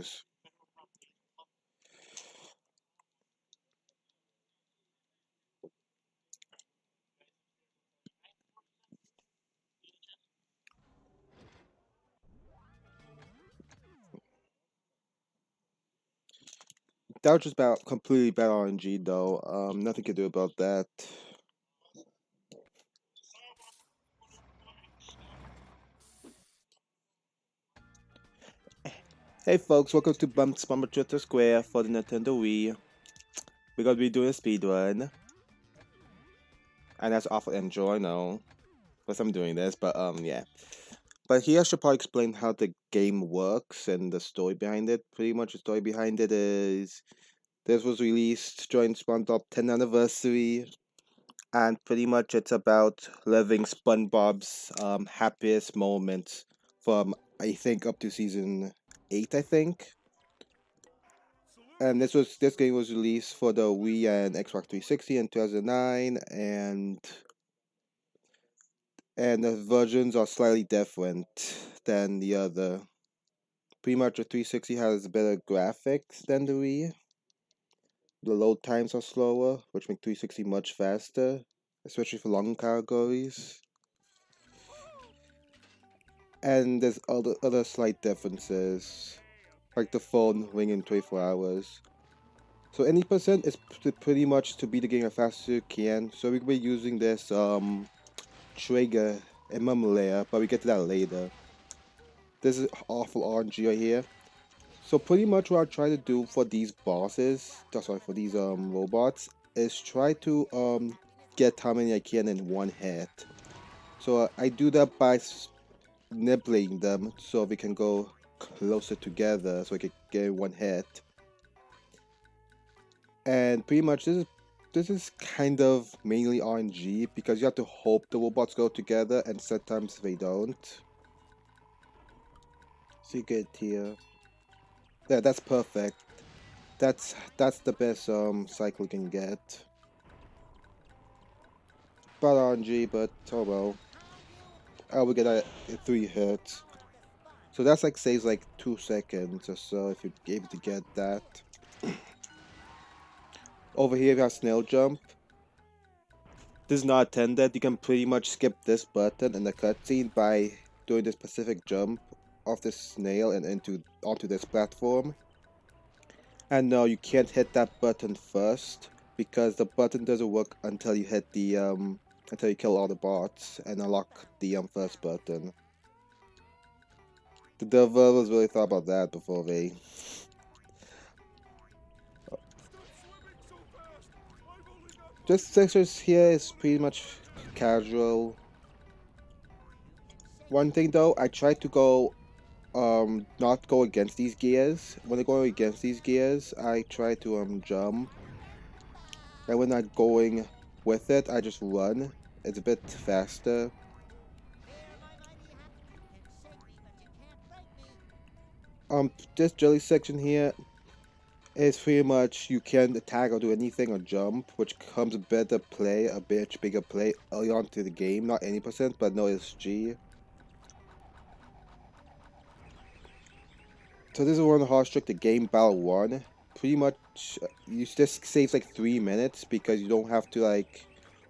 apologies. That was just about completely bad RNG though. Nothing to do about that. Hey folks, welcome to Spongebob Square for the Nintendo Wii. We're gonna be doing a speed run, and that's awful enjoy, no. Plus I'm doing this, but yeah. But here I should probably explain how the game works and the story behind it. Pretty much the story behind it is this was released during SpongeBob 10th anniversary, and pretty much it's about living SpongeBob's happiest moments from I think up to season 8, I think. And this game was released for the Wii and Xbox 360 in 2009, and the versions are slightly different than the other. Pretty much the 360 has better graphics than the Wii. The load times are slower, which make 360 much faster, especially for long categories. And there's other slight differences, like the phone ringing 24 hours. So any percent is pretty much to beat the game as fast as you can. So we'll be using this trigger emulator, but we get to that later. This is awful RNG right here. So pretty much what I try to do for these bosses, sorry, for these robots, is try to get how many I can in one hit. So I do that by nibbling them so we can go closer together so we can get one hit. And pretty much this is kind of mainly RNG because you have to hope the robots go together and sometimes they don't. So you get here. Yeah, that's perfect. That's the best cycle you can get. Bad RNG, but oh well. I will get a 3 hits. So that's like saves like 2 seconds or so if you're able to get that. Over here we have snail jump. This is not intended. You can pretty much skip this button in the cutscene by doing this specific jump off this snail and onto this platform. And no, you can't hit that button first because the button doesn't work until you hit the until you kill all the bots and unlock the first button. The developers really thought about that before they. Just sectors here is pretty much casual. One thing though, I try to go not go against these gears. When I go against these gears, I try to jump. And when I'm going with it, I just run. It's a bit faster. This jelly section here is pretty much you can attack or do anything or jump, which comes a better play, a bit bigger play early on to the game. Not any percent, but no SG. So this is one of the hard trick the game battle 1. Pretty much you just saves like 3 minutes because you don't have to like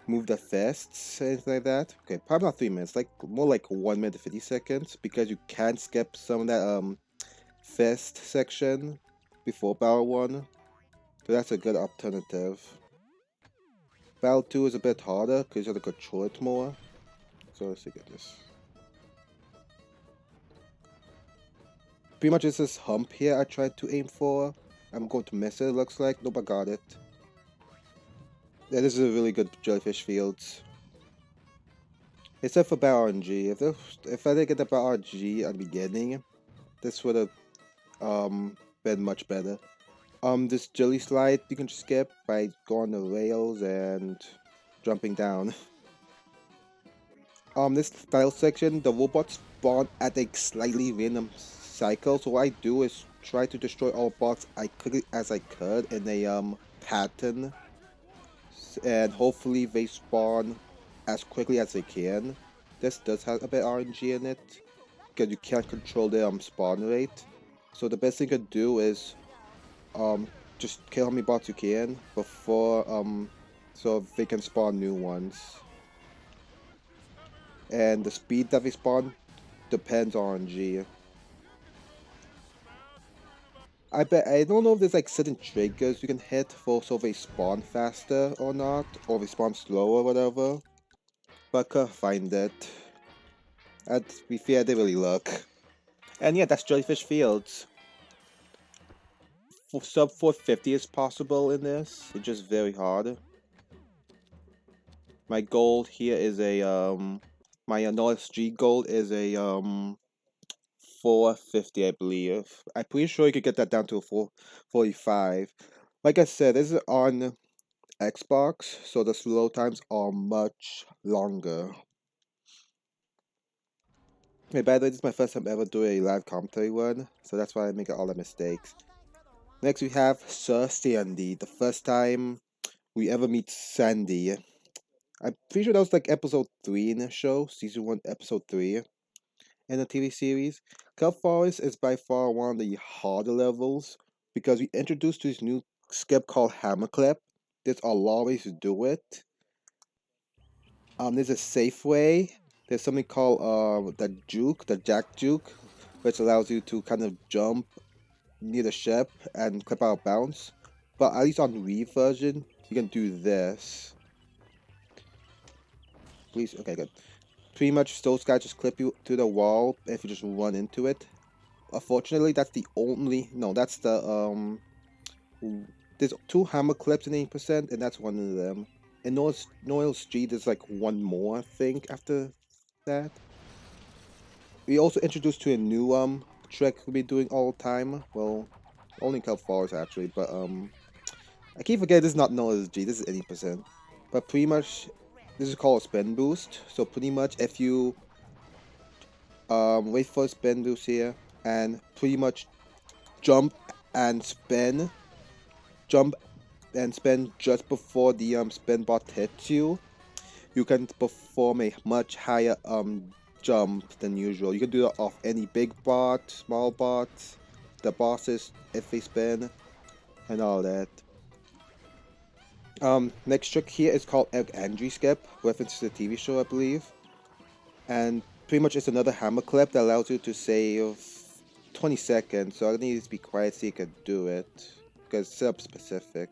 move the fists anything like that. Okay, probably not 3 minutes, like more like 1 minute 50 seconds because you can skip some of that fist section before battle 1. So that's a good alternative. Battle 2 is a bit harder because you have to control it more. So let's look at this. Pretty much it's this hump here I tried to aim for. I'm going to miss it, looks like. Nope, I got it. Yeah, this is a really good jellyfish fields. Except for Battle RNG. If I didn't get the Battle RNG at the beginning, this would have been much better. This jelly slide you can skip by going on the rails and jumping down. This style section, the robots spawn at a slightly random cycle. So what I do is try to destroy all bots as quickly as I could in a pattern, and hopefully they spawn as quickly as they can. This does have a bit RNG in it because you can't control the spawn rate. So the best thing you can do is um just kill how many bots you can before so they can spawn new ones. And the speed that they spawn depends on G. I don't know if there's like certain triggers you can hit for so they spawn faster or not, or they spawn slower or whatever. But I couldn't find it. And to be fair, I didn't really look. And yeah, that's Jellyfish Fields. For sub 450 is possible in this. It's just very hard. My gold here is a my Norris G gold is a 450, I believe. I'm pretty sure you could get that down to a 445. Like I said, this is on Xbox, so the slow times are much longer. Hey, by the way, this is my first time ever doing a live commentary one, so that's why I make all the mistakes. Next, we have Sir Sandy, the first time we ever meet Sandy. I'm pretty sure that was like episode 3 in the show, season 1, episode 3 in the TV series. Kelp Forest is by far one of the harder levels because we introduced this new skip called Hammerclap. There's a lot of ways to do it. There's a safe way. There's something called the jack juke, which allows you to kind of jump near the ship and clip out of bounds. But at least on the Wii version, you can do this. Please, okay, good. Pretty much those guys just clip you to the wall if you just run into it. Unfortunately, that's the only, no, that's the, there's 2 hammer clips in 80%, and that's one of them. In Noel Street, there's like one more, I think, after that. We also introduced to a new trick we'll be doing all the time. Well, only Kelp Forest actually, but I keep forgetting this is not Noel G, this is 80%. But pretty much this is called a spin boost. So pretty much if you wait for a spin boost here and pretty much jump and spin, jump and spin just before the spin bot hits you, you can perform a much higher jump than usual. You can do that off any big bot, small bot, the bosses if they spin, and all that. Next trick here is called Egg Andrew Skip, reference to the TV show, I believe. And pretty much it's another hammer clip that allows you to save 20 seconds, so I need to be quiet so you can do it, because it's setup specific.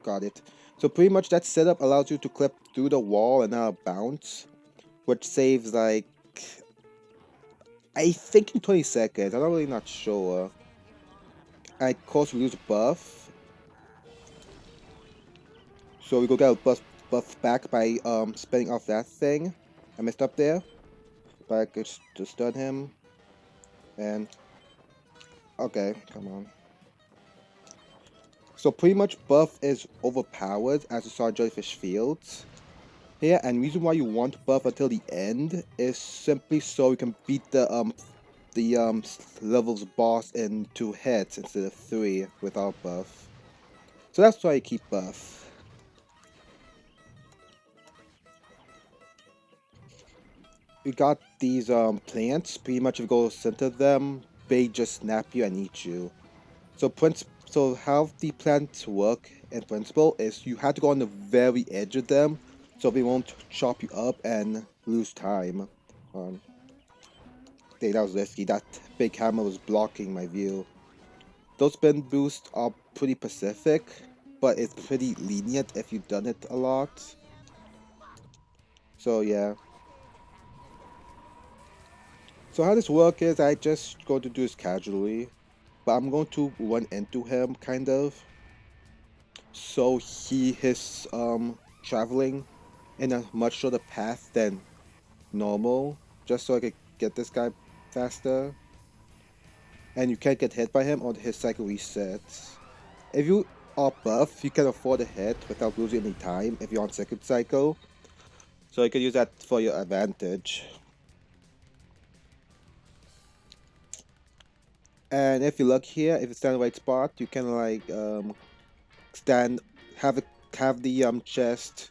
Got it. So pretty much that setup allows you to clip through the wall and not bounce, which saves like, I think in 20 seconds, I'm not really not sure. And of course we lose buff. So we go get a buff back by spinning off that thing. I messed up there. But I could just stun him. And okay, come on. So pretty much buff is overpowered as you saw in Jellyfish Fields. Here, and reason why you want buff until the end is simply so you can beat the level's boss in 2 hits instead of 3 without buff. So that's why you keep buff. We got these plants. Pretty much if you go center them, they just snap you and eat you. So how the plants work in principle is you have to go on the very edge of them so they won't chop you up and lose time. That was risky. That big hammer was blocking my view. Those spin boosts are pretty specific, but it's pretty lenient if you've done it a lot. So yeah. So how this works is I just go to do this casually, but I'm going to run into him kind of. So he is traveling in a much shorter path than normal, just so I could get this guy faster. And you can't get hit by him or his cycle resets. If you are buff, you can afford a hit without losing any time if you're on second cycle. So you can use that for your advantage. And if you look here, if you stand in the right spot, you can like stand, have the chest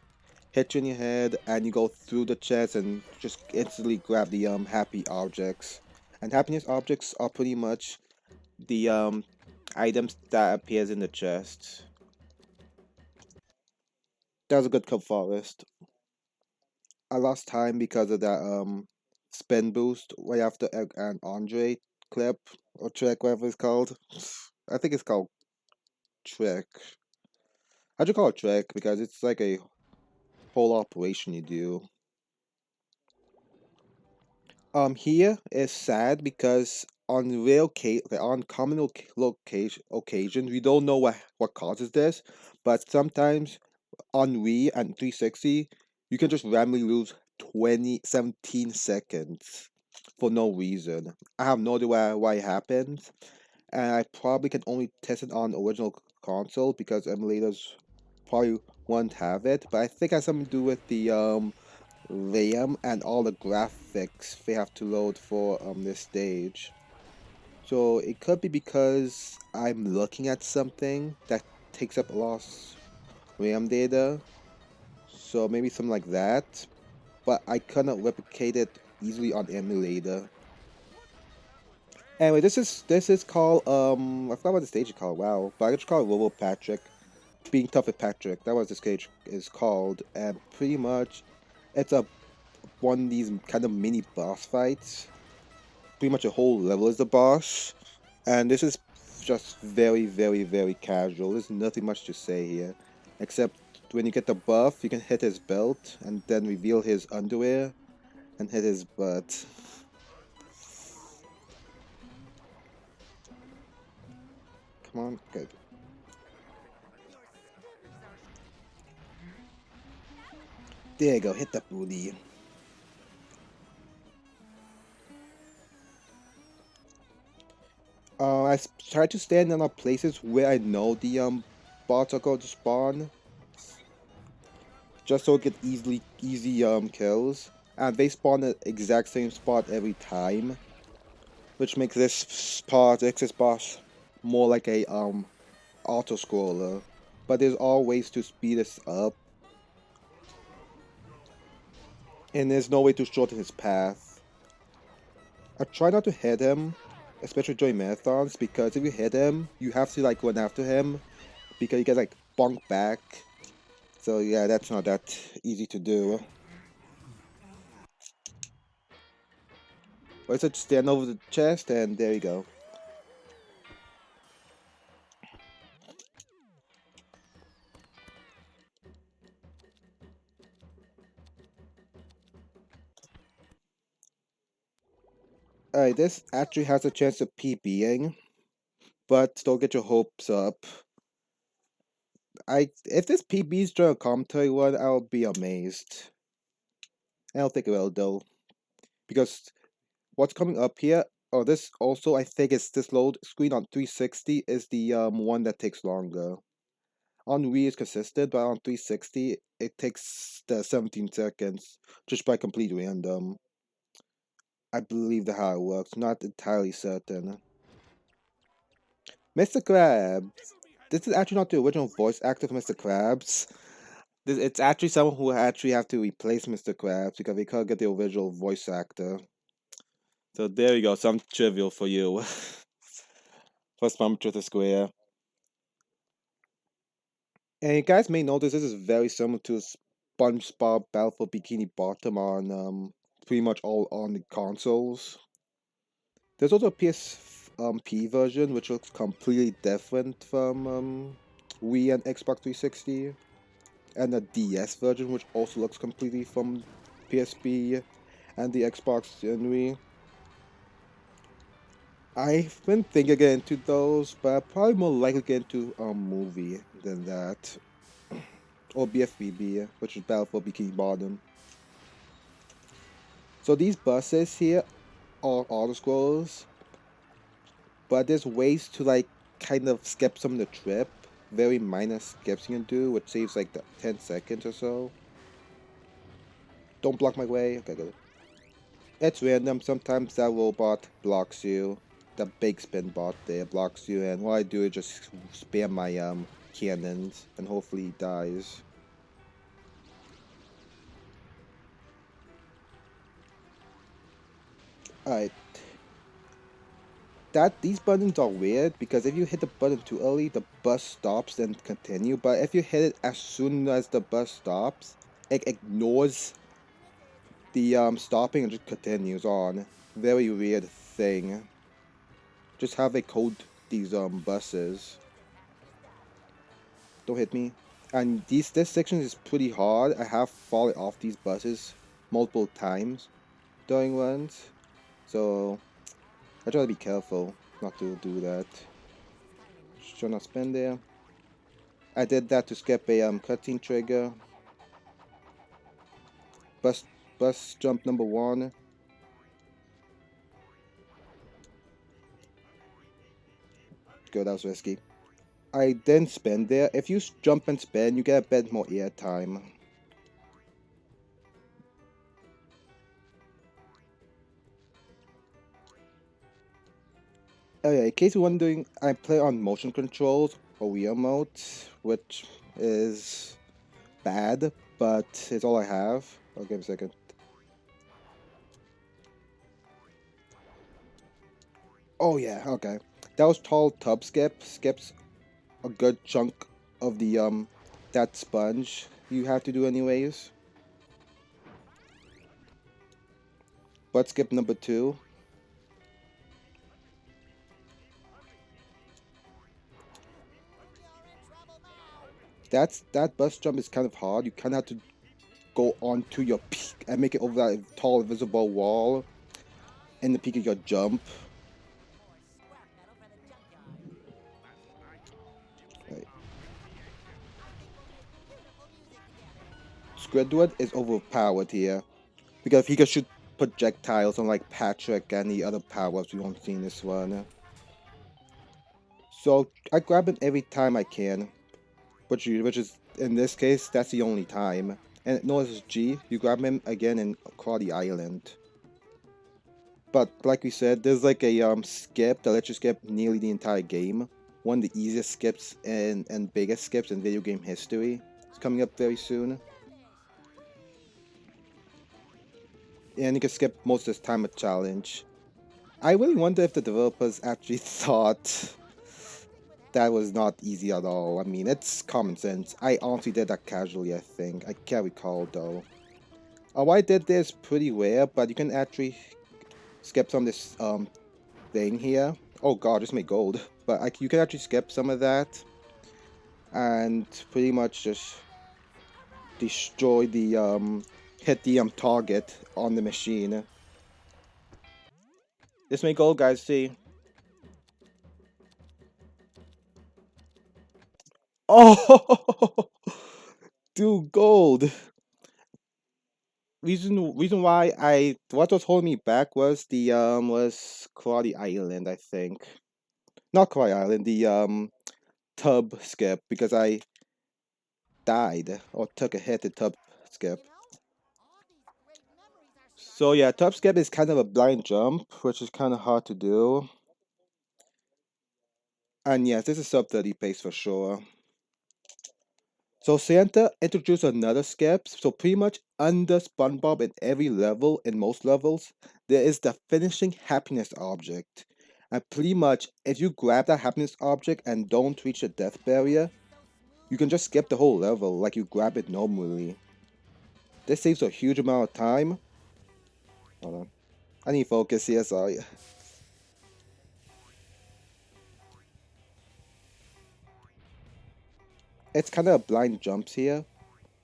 hit you in your head, and you go through the chest and just instantly grab the happy objects. And happiness objects are pretty much the items that appears in the chest. That was a good Kelp Forest. I lost time because of that spin boost right after an Andre clip or trick, whatever it's called. I think it's called trick. How'd you call it trick? Because it's like a whole operation you do. Here is sad because on on common occasions, we don't know what causes this, but sometimes on Wii and 360, you can just randomly lose 17 seconds for no reason. I have no idea why it happens, and I probably can only test it on original console because emulators probably won't have it. But I think it has something to do with the RAM and all the graphics they have to load for this stage. So it could be because I'm looking at something that takes up a lot of RAM data. So maybe something like that. But I cannot replicate it easily on emulator. Anyway, this is called I forgot what the stage is called. Wow, but I just call it Robo Patrick. Being tough with Patrick. That was the stage is called, and pretty much, it's a one of these kind of mini boss fights. Pretty much a whole level is the boss, and this is just very, very, very casual. There's nothing much to say here, except when you get the buff, you can hit his belt and then reveal his underwear and hit his butt. Come on, good. There you go, hit the booty. Try to stand in places where I know the bots are going to spawn, just so I get easy kills. And they spawn at exact same spot every time, which makes this boss more like a auto scroller. But there's all ways to speed this up, and there's no way to shorten his path. I try not to hit him, especially during marathons, because if you hit him, you have to like run after him because you get like bonk back. So yeah, that's not that easy to do. But just stand over the chest and there you go. Alright, this actually has a chance of PBing, but don't get your hopes up. If this PB's during a commentary one, I'll be amazed. I don't think it will though, because what's coming up here, oh this also I think it's this load screen on 360 is the one that takes longer. On Wii it's consistent, but on 360 it takes the 17 seconds just by complete random. I believe that how it works, not entirely certain. Mr. Krabs. This is actually not the original voice actor for Mr. Krabs. It's actually someone who actually have to replace Mr. Krabs because they can't get the original voice actor. So there you go, some trivial for you. First bump to the square. And you guys may notice this is very similar to SpongeBob Battle for Bikini Bottom on pretty much all on the consoles. There's also a PSP version which looks completely different from Wii and Xbox 360, and a DS version which also looks completely from PSP and the Xbox and Wii. I've been thinking again into those, but I'd probably more likely get into a movie than that. Or BFBB, which is Battle for Bikini Bottom. So these buses here are auto scrollers, but there's ways to like kind of skip some of the trip. Very minor skips you can do, which saves like 10 seconds or so. Don't block my way. Okay, good. It's random. Sometimes that robot blocks you. The big spin bot there blocks you, and what I do is just spam my cannons, and hopefully he dies. Alright, that these buttons are weird because if you hit the button too early, the bus stops and continue. But if you hit it as soon as the bus stops, it ignores the stopping and just continues on. Very weird thing. Just have it code these buses. Don't hit me. And this section is pretty hard. I have fallen off these buses multiple times during runs, so I try to be careful not to do that. Just try not spin there. I did that to skip a cutscene trigger. Bus bus jump number one. Good, that was risky. I then spin there. If you jump and spin, you get a bit more air time. Oh yeah, in case you're wondering, I play on motion controls or Wii mode, which is bad, but it's all I have. I'll give a second. Oh yeah, okay. That was tall tub skip. Skips a good chunk of the that sponge you have to do anyways. But skip number two. That bus jump is kind of hard. You kind of have to go onto your peak and make it over that tall invisible wall in the peak of your jump. Right. Squidward is overpowered here because he can shoot projectiles unlike Patrick and the other power-ups we don't see in this one. So I grab him every time I can, which is in this case that's the only time. And notice G, you grab him again in Quality Island. But like we said, there's like a skip that lets you skip nearly the entire game. One of the easiest skips and biggest skips in video game history. It's coming up very soon. And you can skip most of this time a challenge. I really wonder if the developers actually thought that was not easy at all. I mean, it's common sense. I honestly did that casually, I think. I can't recall though. Why I did this pretty rare, but you can actually skip some of this thing here. Oh god, just made gold. But you can actually skip some of that and pretty much just destroy the hit the target on the machine. This made gold, guys. See. Oh, dude, gold. Reason why what was holding me back was the was Karate Island, I think. Not Karate Island, the tub skip because I died or took a hit at tub skip. So yeah, tub skip is kind of a blind jump, which is kind of hard to do. And yes, this is sub 30 pace for sure. So Santa introduced another skip. So pretty much under SpongeBob in every level, in most levels, there is the finishing happiness object. And pretty much, if you grab that happiness object and don't reach the death barrier, you can just skip the whole level like you grab it normally. This saves a huge amount of time. Hold on. I need focus here, sorry. It's kind of blind jumps here.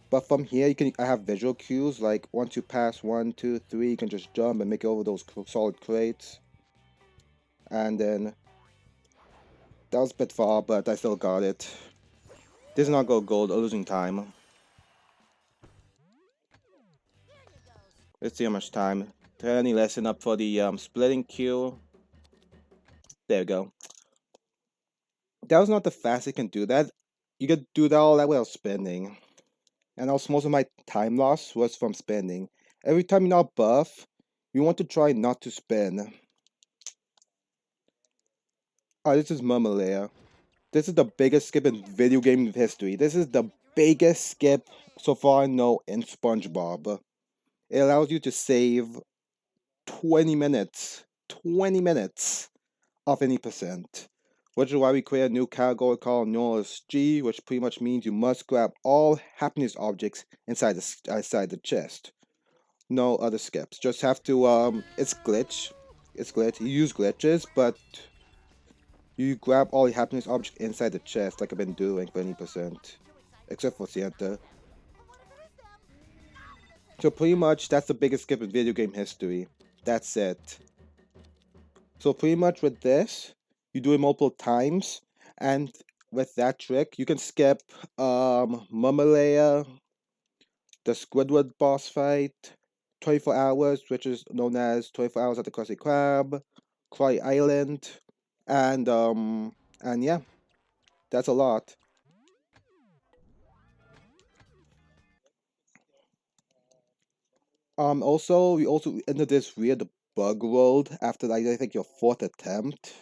But from here, I have visual cues, like once you pass 1, 2, 3, you can just jump and make it over those solid crates. And then, that was a bit far, but I still got it. This is not go gold, or losing time. Let's see how much time. 20 lesson up for the splitting queue. There we go. That was not the fastest you can do that. You could do that all that without spending. And also most of my time loss was from spending. Every time you're not buff, you want to try not to spend. Oh, this is Murmur. This is the biggest skip in video game history. This is the biggest skip so far I know in SpongeBob. It allows you to save 20 minutes. 20 minutes of any percent. Which is why we create a new category called Knowledge G, which pretty much means you must grab all happiness objects inside the chest. No other skips. Just have to it's glitch. It's glitch. You use glitches, but you grab all the happiness objects inside the chest like I've been doing for any percent. Except for Santa. So pretty much that's the biggest skip in video game history. That's it. So pretty much with this, you do it multiple times, and with that trick, you can skip Mummalaya, the Squidward boss fight, 24 hours, which is known as 24 hours at the Krusty Krab, Cry Island, and yeah, that's a lot. Also we also entered this weird bug world after like I think your fourth attempt.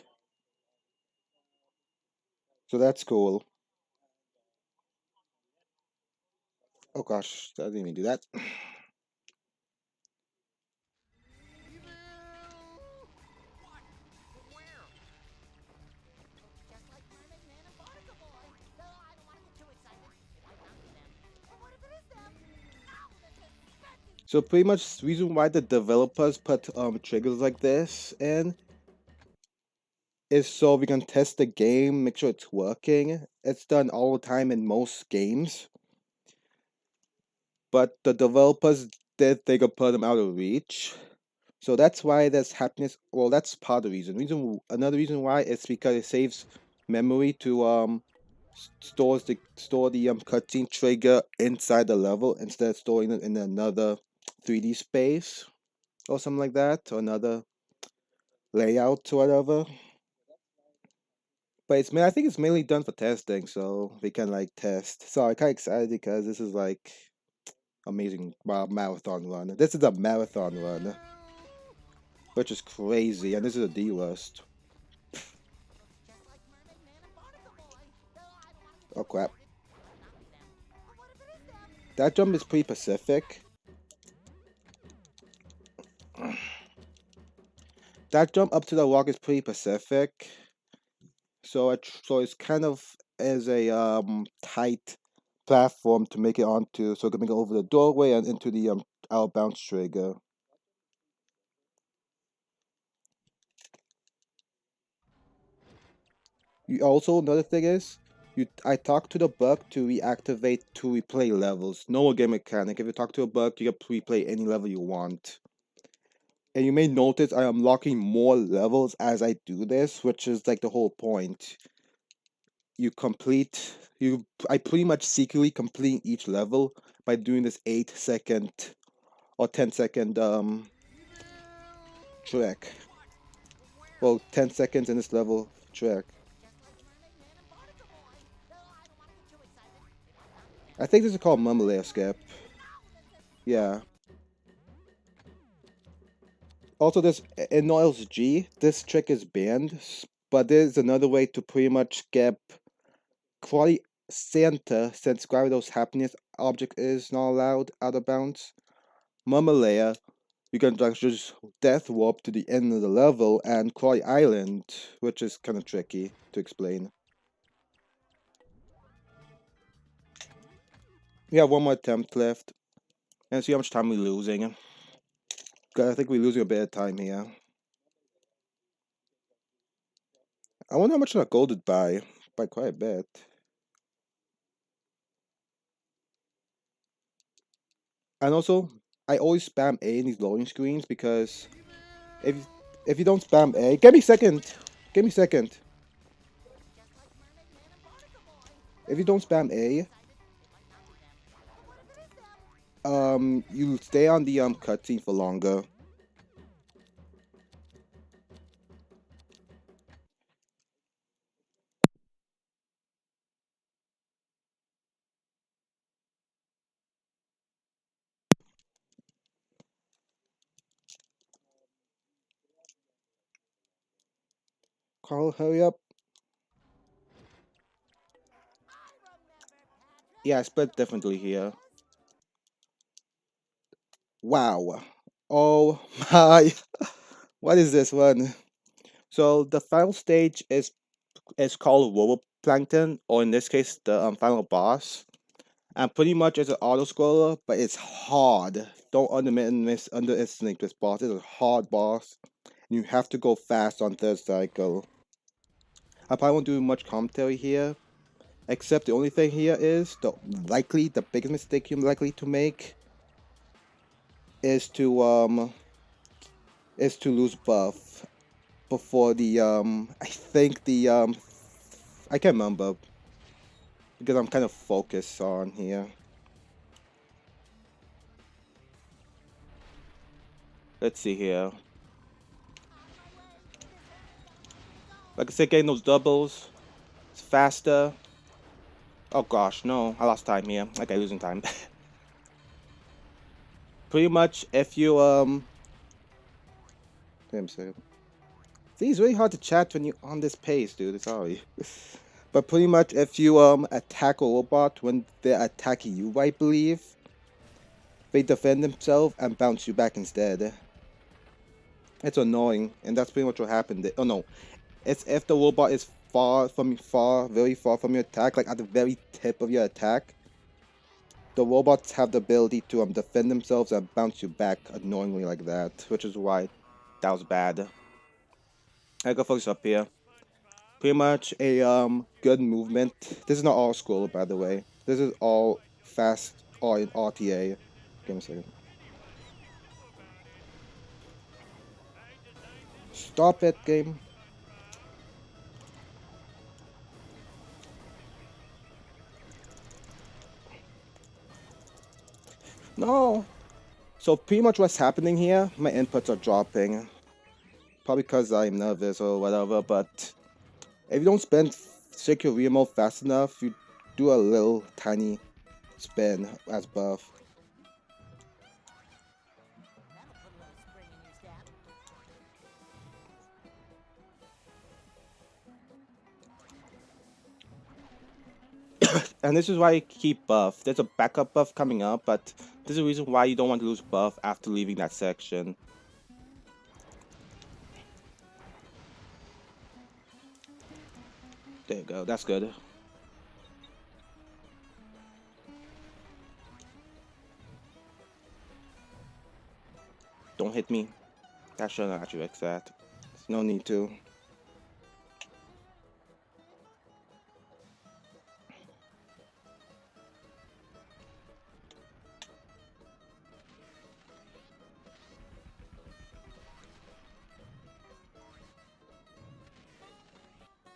So that's cool. Oh gosh, I didn't even do that. So pretty much the reason why the developers put triggers like this in is so we can test the game, make sure it's working. It's done all the time in most games, but the developers did they could put them out of reach. So that's why there's happiness. Well, that's part of the reason. Another reason why is because it saves memory to store the cutscene trigger inside the level instead of storing it in another 3D space or something like that, or another layout or whatever. But I think it's mainly done for testing, so we can like test. So I'm kind of excited because this is like amazing marathon run. This is a marathon run, which is crazy, and this is a D list. Oh crap! That jump is pretty Pacific. That jump up to the rock is pretty Pacific. So it's kind of as a tight platform to make it onto, so it can make it over the doorway and into the out of bounds trigger. You also another thing is I talked to the bug to reactivate to replay levels. No game mechanic. If you talk to a bug, you can replay any level you want. And you may notice I am unlocking more levels as I do this, which is like the whole point. You complete you I pretty much secretly complete each level by doing this 8 second or 10 second track. Well, 10 seconds in this level track. I think this is called Mumble Skip. Yeah. Also, this in Noel's G, this trick is banned, but there's another way to pretty much skip quality Santa since Gravitos happiness object is not allowed out of bounds. Mummalaya, you can like just death warp to the end of the level and Quality Island, which is kind of tricky to explain. We have one more attempt left, and see how much time we're losing. 'Cause I think we're losing a bit of time here. I wonder how much I golded by quite a bit. And also, I always spam A in these loading screens because if if you don't spam A, give me second, give me second. If you don't spam A, you stay on the cutscene for longer. Carl, hurry up. Yeah, I split differently here. Wow. Oh my! What is this one? So the final stage is called Plankton, or in this case, the final boss. And pretty much it's an auto scroller, but it's hard. Don't underestimate this boss. It's a hard boss. You have to go fast on third cycle. I probably won't do much commentary here, except the only thing here is the biggest mistake you're likely to make is to lose buff before the I think the I can't remember because I'm kind of focused on here. Let's see here. Like I said, getting those doubles, it's faster. Oh gosh, no, I lost time here. Okay, losing time. Pretty much, if you damn second. See, it's really hard to chat when you're on this pace, dude. Sorry. But pretty much, if you attack a robot when they're attacking you, I believe, they defend themselves and bounce you back instead. It's annoying, and that's pretty much what happened. Oh no, it's if the robot is very far from your attack, like at the very tip of your attack. The robots have the ability to defend themselves and bounce you back annoyingly like that, which is why that was bad. I go focus up here. Pretty much a good movement. This is not all scroll, by the way. This is all fast or in RTA. Give me a second. Stop it, game. No. So pretty much what's happening here, my inputs are dropping. Probably because I'm nervous or whatever, but if you don't spend shake your remote fast enough, you do a little tiny spin as buff. And this is why you keep buff. There's a backup buff coming up, but this is the reason why you don't want to lose buff after leaving that section. There you go, that's good. Don't hit me. That shouldn't actually fix that. There's no need to.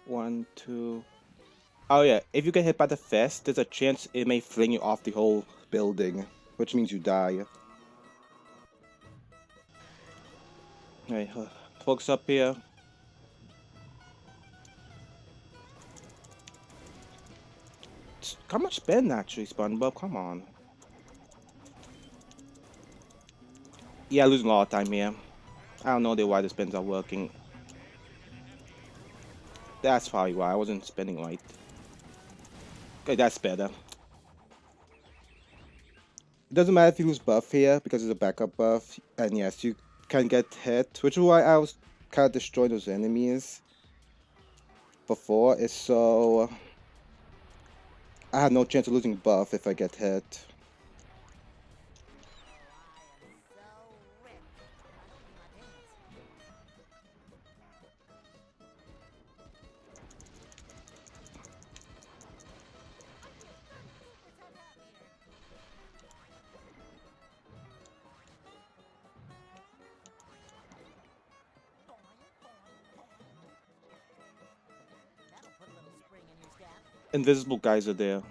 One, two. Oh yeah, if you get hit by the fist, there's a chance it may fling you off the whole building, which means you die. Hey, focus up here. How much spend actually, Spongebob? Come on. Yeah, losing a lot of time here. I don't know why the spins are working. That's probably why I wasn't spending right. Okay, that's better. It doesn't matter if you lose buff here because it's a backup buff, and yes, you can get hit, which is why I was kind of destroying those enemies before. Is so I had no chance of losing buff if I get hit. Invisible guys are there.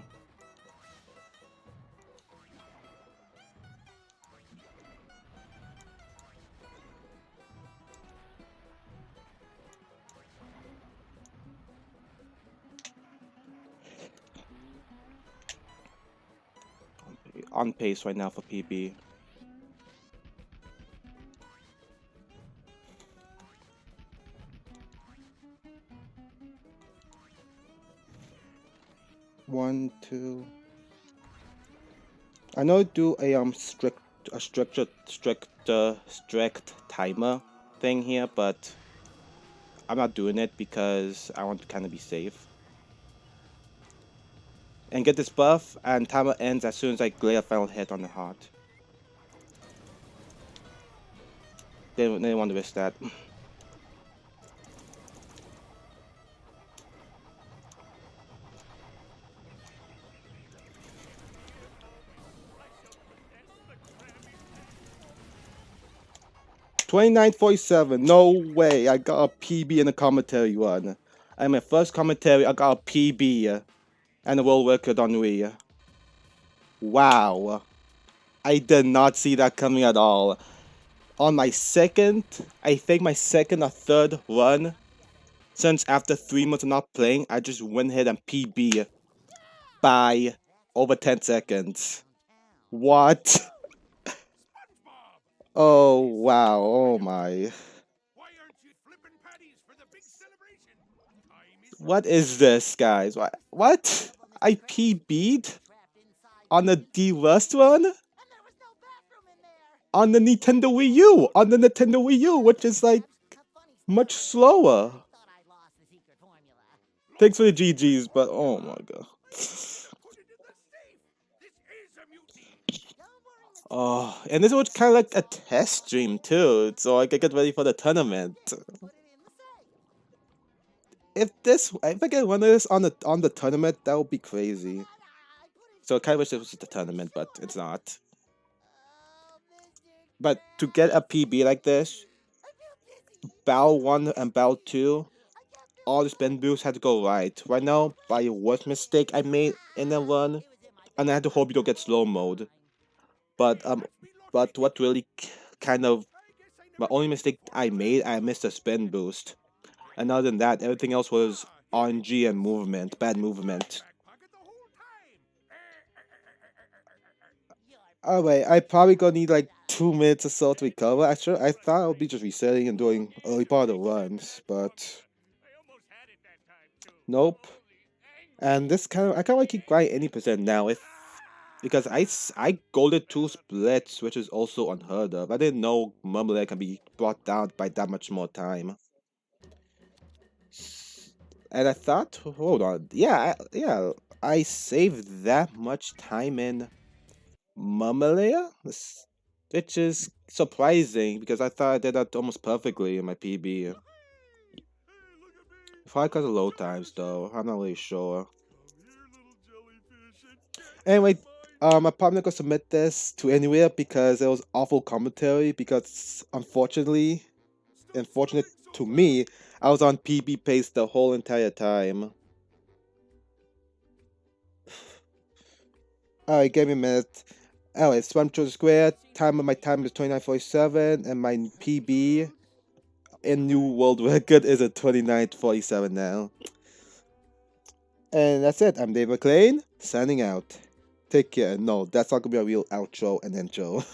On pace right now for PB. One, two. I know do a strict a strict timer thing here, but I'm not doing it because I want to kind of be safe. And get this buff, and timer ends as soon as I lay a final hit on the heart. They want to risk that. 29:47. No way. I got a PB in the commentary one. And my first commentary, I got a PB and a world record on Wii. Wow. I did not see that coming at all. On my second, I think my second or third run, since after 3 months of not playing, I just went ahead and PB by over 10 seconds. What? Oh, wow. Oh, my. What is this, guys? What? I PB'd on the D-Rust one? On the Nintendo Wii U! On the Nintendo Wii U, which is like much slower. Thanks for the GGs, but oh my god. Oh, and this was kind of like a test stream too, so I could get ready for the tournament. If I get one of this on the tournament, that would be crazy. So I kind of wish it was the tournament, but it's not. But to get a PB like this, Battle 1 and Battle 2, all the spin boosts had to go right. Right now, by a worst mistake I made in the run, and I had to hope you don't get slow mode. But what really kind of my only mistake I made, I missed a spin boost. And other than that, everything else was RNG and movement, bad movement. Alright, I probably gonna need like 2 minutes or so to recover. Actually, I thought I would be just resetting and doing early part of the runs, but nope. And this I kind of want to keep grinding any percent now, if because I golded 2 splits, which is also unheard of. I didn't know Mumble can be brought down by that much more time. And I thought, hold on, yeah, I saved that much time in Mummalea, which is surprising because I thought I did that almost perfectly in my PB. Probably because of load times, though. I'm not really sure. Anyway, I'm probably not gonna submit this to anywhere because it was awful commentary. Because unfortunate to me, I was on PB pace the whole entire time. Alright, give me a minute. Alright, swim to the square. My time is 29:47, and my PB in new world record is at 29:47 now. And that's it. I'm Dave McLean, signing out. Take care. No, that's not gonna be a real outro and intro.